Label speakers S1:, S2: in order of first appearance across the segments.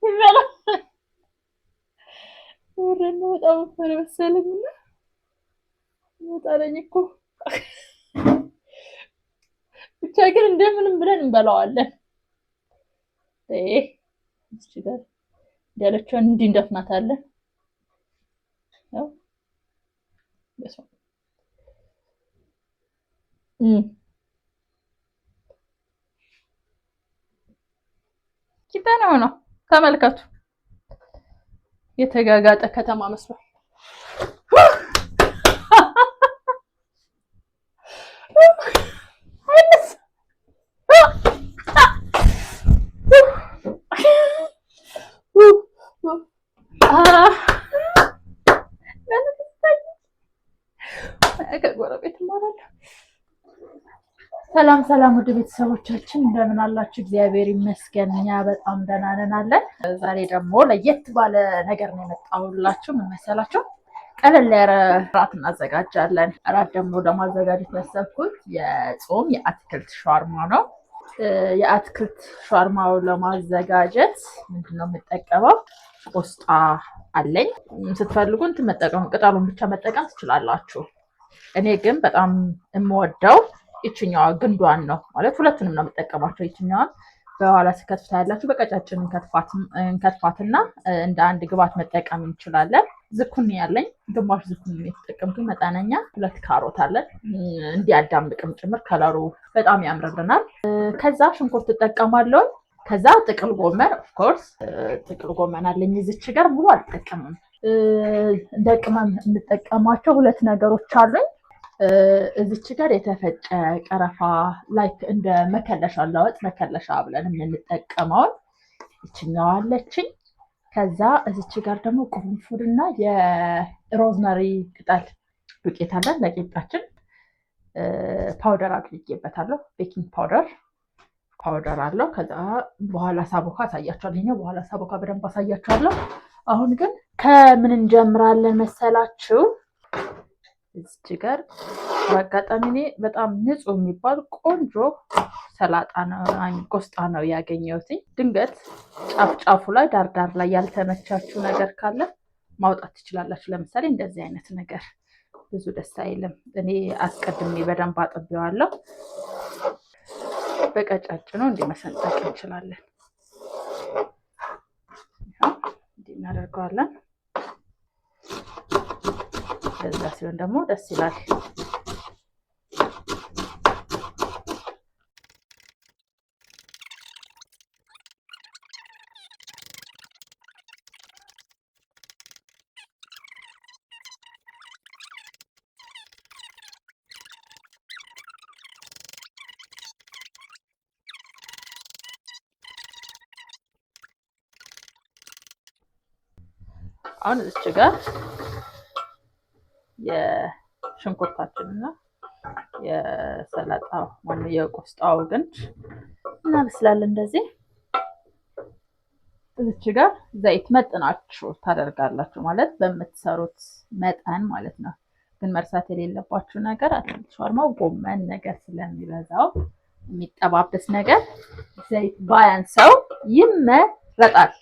S1: ይበላ ወረነ በጣም ፈረ መሰለኝና ወጣለኝ እኮ ብቻ ግን እንደምንም ብለን እንበላዋለን። እሺ ጋር ያለችውን እንዲህ እንደፍናታለን። ያው በስመ ኪታናው ነው ተመልከቱ። የተጋጋጠ ከተማ መስሏል። ከጎረቤት ማለት ሰላም ሰላም፣ ወደ ቤተሰቦቻችን እንደምን አላችሁ? እግዚአብሔር ይመስገን እኛ በጣም ደህና ነን አለን። ዛሬ ደግሞ ለየት ባለ ነገር ነው የመጣሁላችሁ። ምን መሰላችሁ? ቀለል ያለ እራት እናዘጋጃለን። እራት ደግሞ ለማዘጋጀት ያሰብኩት የጾም የአትክልት ሻርማ ነው። የአትክልት ሻርማው ለማዘጋጀት ምንድነው የምጠቀመው? ቆስጣ አለኝ። ስትፈልጉ እንትን መጠቀም ቅጠሉን ብቻ መጠቀም ትችላላችሁ። እኔ ግን በጣም የምወደው ይችኛዋ ግንዷን ነው። ማለት ሁለቱንም ነው የምጠቀማቸው። ይችኛዋን በኋላ ስከትፍታ ያላችሁ በቀጫጭን እንከትፋትና እንደ አንድ ግብዓት መጠቀም እንችላለን። ዝኩኒ ያለኝ ግማሽ ዝኩኒ የተጠቀምኩ መጠነኛ። 2 ካሮት አለን እንዲያዳምቅም ጭምር ከለሩ በጣም ያምርልናል። ከዛ ሽንኩርት እጠቀማለሁ። ከዛ ጥቅል ጎመን ኦፍኮርስ ጥቅል ጎመን አለኝ። እዚች ጋር ሙሉ አልጠቀምም። እንደ ቅመም የምጠቀማቸው 2 ነገሮች አሉኝ። እዚች ጋር የተፈጨ ቀረፋ ላይክ እንደ መከለሻ ለወጥ መከለሻ ብለን የምንጠቀመው ይችኛዋ አለችኝ። ከዛ እዚች ጋር ደግሞ ቁርንፉድና የሮዝመሪ ቅጠል ዱቄት አለን ለቂጣችን። ፓውደር አድርጌበታለሁ። ቤኪንግ ፓውደር አለው። ከዛ በኋላ ሳቦካ አሳያችኋለሁ። በኋላ ሳቦካ በደንብ አሳያችኋለሁ። አሁን ግን ከምን እንጀምራለን መሰላችሁ? እዚህ ጋር በአጋጣሚ እኔ በጣም ንጹህ የሚባል ቆንጆ ሰላጣ ነው ቆስጣ ነው ያገኘሁት። ድንገት ጫፍ ላይ ዳር ላይ ያልተመቻችሁ ነገር ካለ ማውጣት ትችላላችሁ። ለምሳሌ እንደዚህ አይነት ነገር ብዙ ደስ አይልም። እኔ አስቀድሜ በደንብ አጥቤዋለሁ። በቀጫጭኑ እንዲህ መሰንጠቅ እንችላለን። እንዲህ እናደርገዋለን። ከዛ ሲሆን ደግሞ ደስ ይላል። አሁን እዚህ ጋር የሽንኩርታችንና የሰላጣው ማለት የቆስጣው ግንድ እናበስላለን። እንደዚህ እዚህ ጋር ዘይት መጥናችሁ ታደርጋላችሁ ማለት በምትሰሩት መጠን ማለት ነው። ግን መርሳት የሌለባችሁ ነገር አትክልት ሻርማው ጎመን ነገር ስለሚበዛው የሚጠባበስ ነገር ዘይት ባያንሰው ይመረጣል።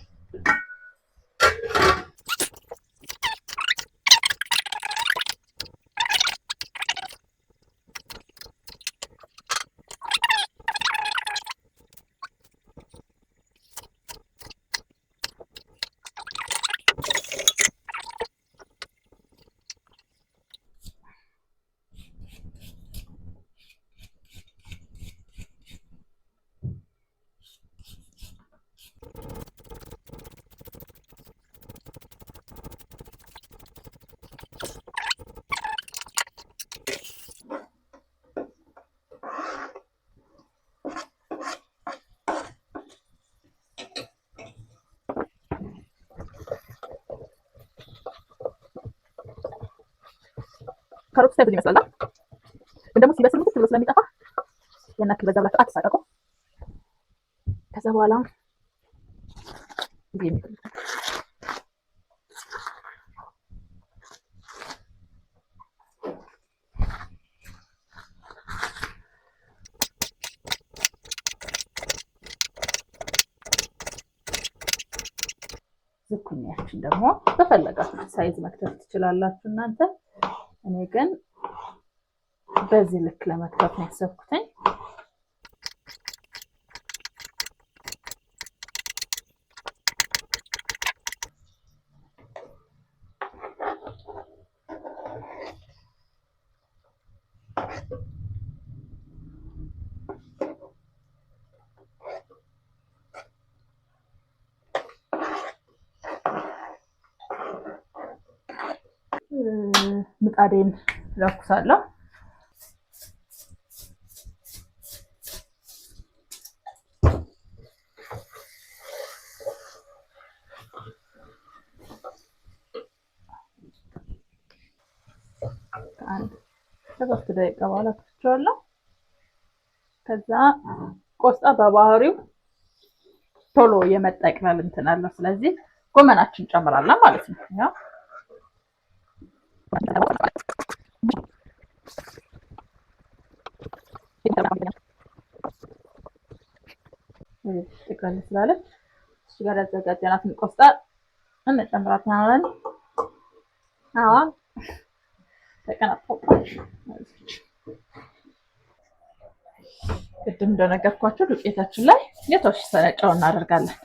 S1: ካሮት ሳይዝ ይመስላል ግን ደግሞ ሲበስል ሙት ብሎ ስለሚጠፋ የናክል በዛ ብላችሁ አትሳቀቁ። ከዛ በኋላ ዝኩኒያችን ደግሞ በፈለጋችሁ ሳይዝ መክተፍ ትችላላችሁ እናንተ። እኔ ግን በዚህ ልክ ለመክተፍ ነው ያሰብኩትኝ። ምጣዴን ለኩሳለሁ። ከሶስት ደቂቃ በኋላ ከፍቼዋለሁ። ከዛ ቆስጣ በባህሪው ቶሎ የመጠቅለል እንትን አለው። ስለዚህ ጎመናችን ጨምራለን ማለት ነው። ያው ጥቅልል ስላለች እሺ፣ ጋር ያዘጋጀናትን ቆስጣ እንጨምራታለን። አሁን ተቀናጥቷል። ቅድም እንደነገርኳችሁ ዱቄታችን ላይ የተወሰነ ጨው እናደርጋለን።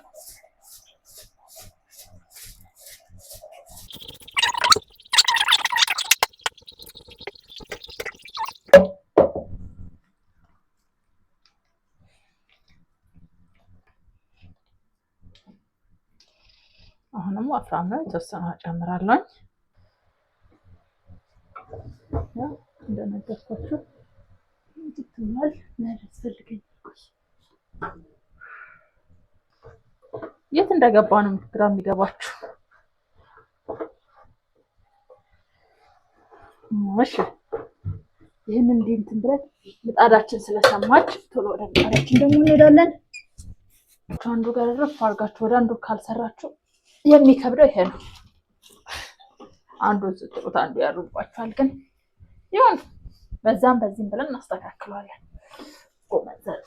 S1: አሁንም ወፍራም ነው፣ የተወሰነ ጨምራለሁ። እንደነገርኳችሁ ትክክል ያስፈልገኝ። የት እንደገባ ነው ግራ የሚገባችሁ። እሺ ይሄን እንትን ብለን ምጣዳችን ስለሰማች ቶሎ ወደ ምጣዳችን ደግሞ እንሄዳለን። አንዱ ጋር ረፍ አድርጋችሁ ወደ አንዱ ካልሰራችሁ የሚከብደው ይሄ ነው። አንዱን ስትሩት አንዱ ያሩባችኋል። ግን ይሁን በዛም በዚህም ብለን እናስተካክለዋለን። ጎመንዘር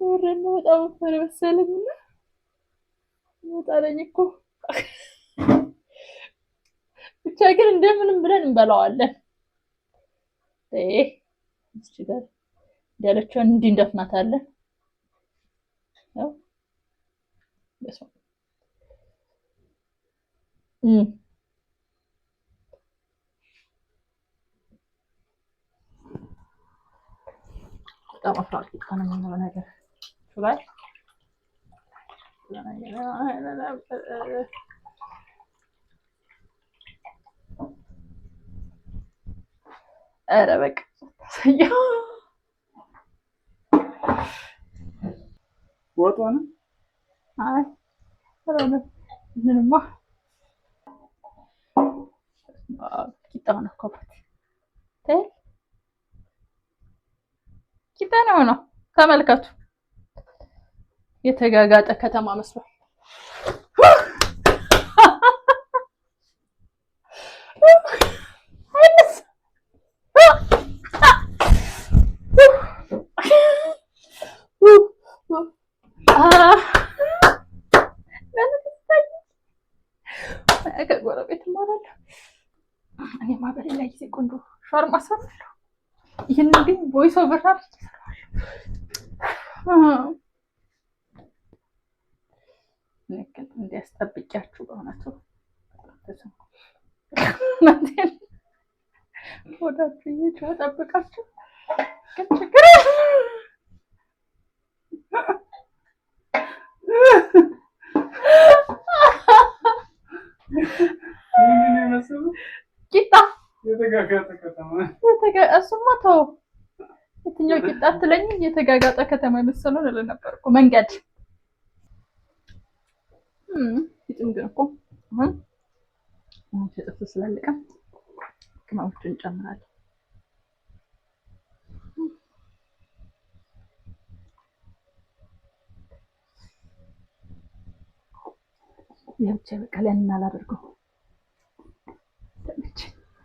S1: ወረነው በጣም ፈረ መሰለኝና ወጣለኝ እኮ ብቻ ግን እንደምንም ብለን እንበላዋለን። እሺ ጋር ያለችውን እንዲህ እንደፍናታለን። ያው በስመ በጣም አፍራቂ ከሆነ ነገር ላይ ኧረ በቃ ታሳየው ወጣ ነው። አይ ምንማ ቂጣው ነው ኮፈት ቂጣ ነው። ተመልከቱ፣ የተጋጋጠ ከተማ መስሏል። ከጎረቤት ማለት እኔማ በሌላ ጊዜ ቆንጆ ሻርማ ሰራለሁ። ይሄን ግን ቮይስ ኦቨር ለከት እንዲያስጠብቂያችሁ በእውነቱ ወዳችሁ ይቻው ጠብቃችሁ ችግር ቂጣ እሱማ ተው የትኛው ቂጣ አትለኝ የተጋጋጠ ከተማ የመሰለው ነው ነበር እኮ መንገድ ይጥም ግን እኮ ጥፍጥ ስላለቀ ቅመሞችን እንጨምራለን። ይሄ በቃ ለእኔ አላደርገው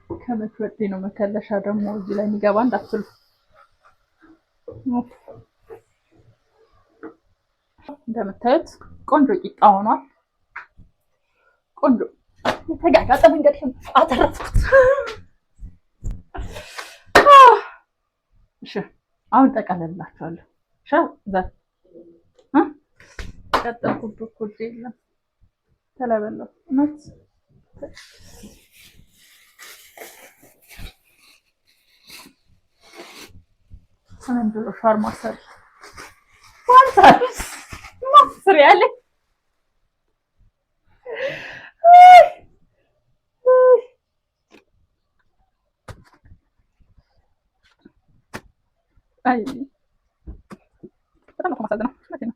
S1: ከመትወዴ ነው። መከለሻ ደግሞ እዚህ ላይ የሚገባ እንዳትሉ። እንደምታዩት ቆንጆ ቂጣ ሆኗል። ቆንጆ የተጋጋጠ መንገድ አተረፍኩት። እሺ አሁን ጠቀልላችኋለሁ። ቀጠልኩት እኮ የለም ተለበለው እውነት አንዱ ሻርማ ሰሪ ማስር ያለ አይ በጣም ማሳዘና ማለት ነው።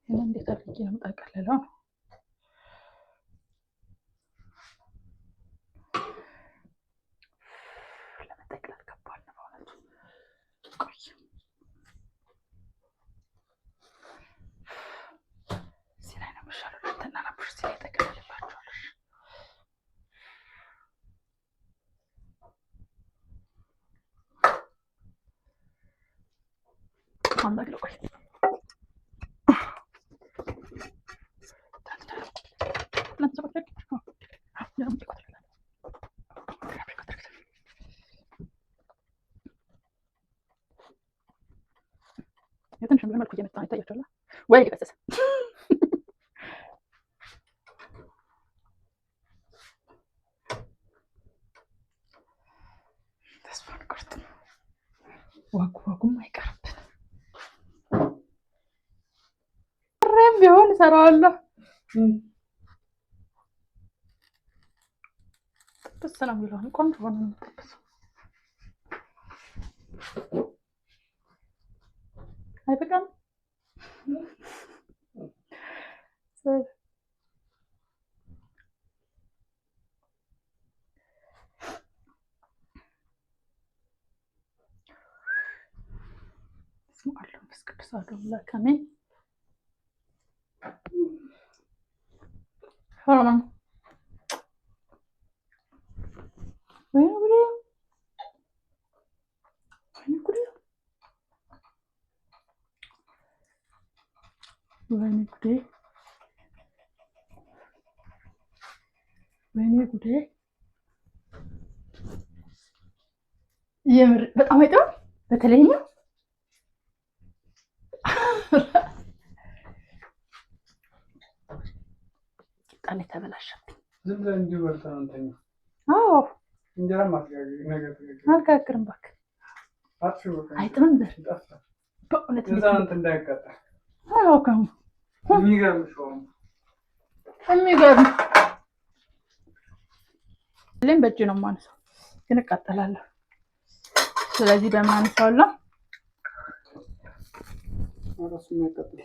S1: እኔ እንዴት አድርጌ ነው የምጠቀልለው? ለመጠቅለል ከባድ ነው በእውነቱ። ቆይ እዚህ ላይ ነው የሚሻለው። ተናናብሽ እዚህ ላይ ጠቀልልባችኋለሽ። አንዳግለ ቆይ የትንሽ መልኩ እየመጣ ነው ይታያችኋል ወይ? ይፈሰሰ ተስፋን ቆርጥ ዋጉም አይቀርብን ረም ቢሆን እሰራዋለሁ። ጥብስ ነው የሚለው ቆንጆ ሆኖ ነው የምጠብሰው። አይበቃም? ስሙ አለው መስቀድስ አለው ለከሜ ሆኖም ወይኔ ጉዴ የምር በጣም አይጥም። በተለይኛው ቂጣን የተበላሸብኝ
S2: ዝም ብለን እንዲሁ በልተን እንተኛ።
S1: አዎ
S2: እንጀራ ማስጋገር ነገር
S1: አልጋግርም እባክህ። አይጥምም በእውነት
S2: ለዛንት እንዳይቀጣ።
S1: አዎ
S2: የሚገርም ሾው
S1: የሚገርም ለም በእጅ ነው የማነሳው ግን እቃጠላለሁ። ስለዚህ በምን አነሳዋለሁ?
S2: ራሱ የሚያቀጥል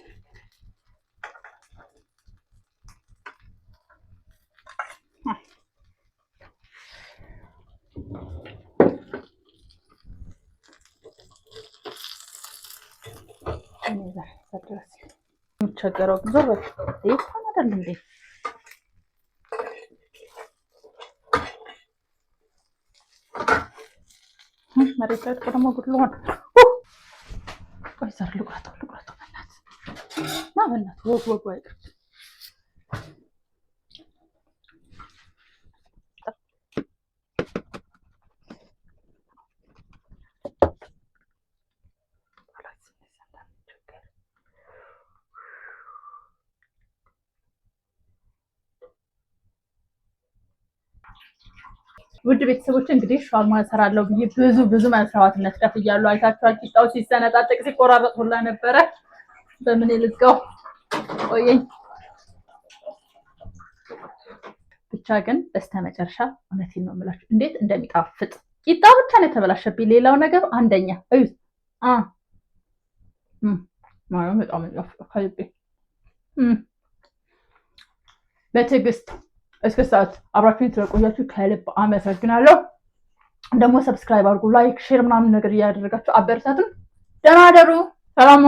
S1: እኔ ዛሬ ተደረሰ የምቸገረው ዞር በቃ አይደል እንዴ? መሬት ላይ ደግሞ ጉድሎ ሆነ። ቆይ ዘር ልቁረጠው በእናትህ ወግ አይቀር ውድ ቤተሰቦች እንግዲህ ሻርማ እሰራለሁ ብዬ ብዙ መስዋዕትነት ከፍያለሁ። አይታችኋል። ቂጣው ሲሰነጣጥቅ ሲቆራረጥ ሁላ ነበረ። በምን ልዝጋው? ቆየኝ ብቻ ግን በስተመጨረሻ እውነቴን ነው የምላችሁ እንዴት እንደሚጣፍጥ ቂጣ ብቻ ነው የተበላሸብኝ። ሌላው ነገር አንደኛ እዩት። ማርያም በጣም ከልቤ በትዕግስት እስከ ሰዓት አብራችሁኝ ስለቆያችሁ ከልብ አመሰግናለሁ። ደግሞ ሰብስክራይብ አድርጉ፣ ላይክ፣ ሼር ምናምን ነገር እያደረጋችሁ አበረታቱን። ደህና አደሩ። ሰላም